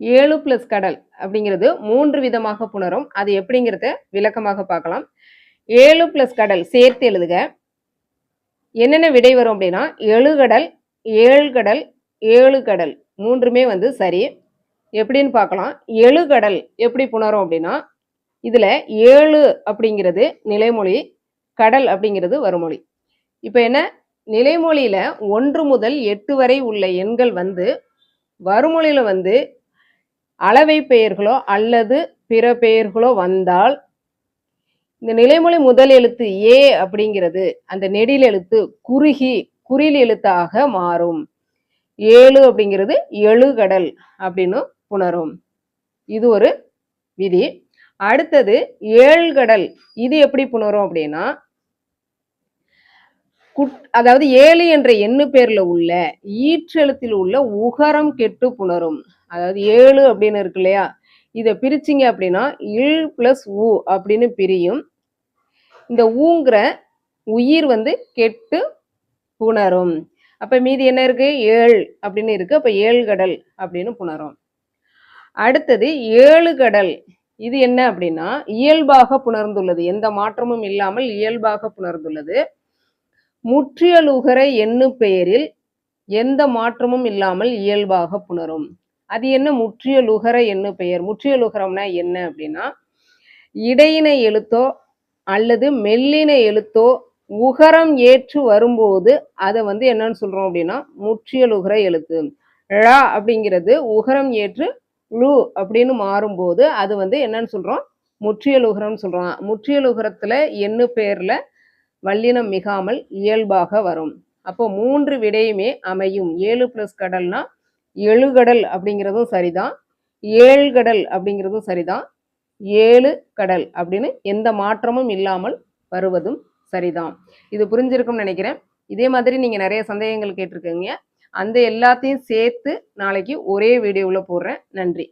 7 plus கடல் அப்படிங்கிறது 3 விதமாக புணரும். அது எப்படிங்கிறத விளக்கமாக பார்க்கலாம். 7 பிளஸ் கடல் சேர்த்து எழுதுக. என்னென்ன விடை வரும் அப்படின்னா, எழுகடல், ஏழ்கடல், 7 கடல் 3மே வந்து சரி. எப்படின்னு பார்க்கலாம். எழுகடல் எப்படி புணரும் அப்படின்னா, இதுல 7 அப்படிங்கிறது நிலைமொழி, கடல் அப்படிங்கிறது வருமொழி. இப்ப என்ன நிலைமொழியில 1 முதல் 8 வரை உள்ள எண்கள் வந்து வருமொழியில வந்து அளவை பெயர்களோ அல்லது பிற பெயர்களோ வந்தால் இந்த நிலைமொழி முதல் எழுத்து ஏ அப்படிங்கிறது அந்த நெடில் எழுத்து குறுகி குறில் எழுத்தாக மாறும். 7 அப்படிங்கிறது எழுகடல் அப்படின்னு புணரும். இது ஒரு விதி. அடுத்தது ஏழ்கடல். இது எப்படி புணரும் அப்படின்னா, அதாவது 7 என்ற எண்ணு பேர்ல உள்ள ஈற்றெழுத்தில் உள்ள உகரம் கெட்டு புணரும். அதாவது 7 அப்படின்னு இருக்கு இல்லையா, இதை பிரிச்சிங்க அப்படின்னா இல் பிளஸ் ஊ அப்படின்னு பிரியும். இந்த ஊங்கிற உயிர் வந்து கெட்டு புணரும். அப்ப மீதி என்ன இருக்கு, 7 அப்படின்னு இருக்கு. அப்ப ஏழ்கடல் அப்படின்னு புணரும். அடுத்தது 7 கடல். இது என்ன அப்படின்னா இயல்பாக புணர்ந்துள்ளது, எந்த மாற்றமும் இல்லாமல் இயல்பாக புணர்ந்துள்ளது. முற்றியலுகர எண்ணு பெயரில் எந்த மாற்றமும் இல்லாமல் இயல்பாக புணரும். அது என்ன முற்றியலுகர எண்ணு பெயர்? முற்றியலுகரம்னா என்ன அப்படின்னா, இடையினை எழுத்தோ அல்லது மெல்லின எழுத்தோ உகரம் ஏற்று வரும்போது அதை வந்து என்னன்னு சொல்றோம் அப்படின்னா முற்றியலுகர எழுத்து. ழ அப்படிங்கிறது உகரம் ஏற்று ழு அப்படின்னு மாறும்போது அது வந்து என்னன்னு சொல்றோம், முற்றியலுகரம் சொல்றோம். முற்றியலுகரத்துல எண்ணு பெயர்ல வல்லினம் மிகாமல் இயல்பாக வரும். அப்போ 3 விடையுமே அமையும். 7 பிளஸ் கடல்னா எழுகடல் அப்படிங்கிறதும் சரிதான், ஏழ்கடல் அப்படிங்கிறதும் சரிதான், 7 கடல் அப்படின்னு எந்த மாற்றமும் இல்லாமல் வருவதும் சரிதான். இது புரிஞ்சிருக்கும்னு நினைக்கிறேன். இதே மாதிரி நீங்க நிறைய சந்தேகங்கள் கேட்டிருக்கீங்க. அந்த எல்லாத்தையும் சேர்த்து நாளைக்கு ஒரே வீடியோவில் போடுறேன். நன்றி.